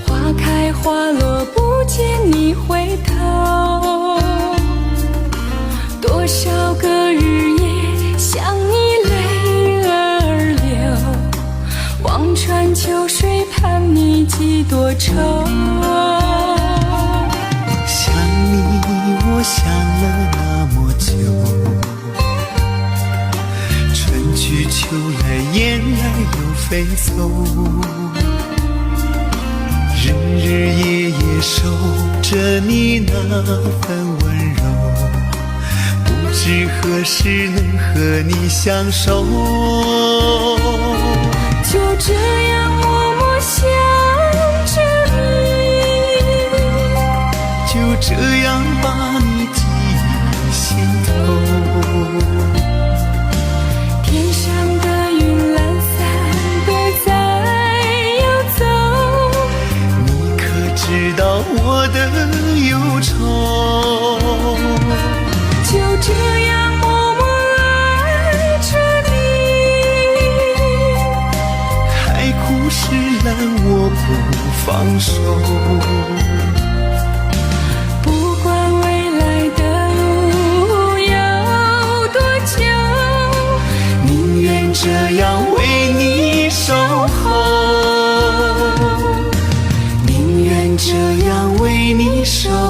花开花落不见你回头，多少个日夜想你泪儿流，望穿秋水盼你几多愁。想你我想了那么久，春去秋来雁来又飞走，日日夜夜守着你那份温柔，不知何时能和你相守，就这样默默想着你，就这样把你记于心头。天上的云懒散的在游走，你可知道我的忧愁？就这样默默爱着你，海枯石烂我不放手，不管未来的路有多久，宁愿这样为你守候，宁愿这样为你守候。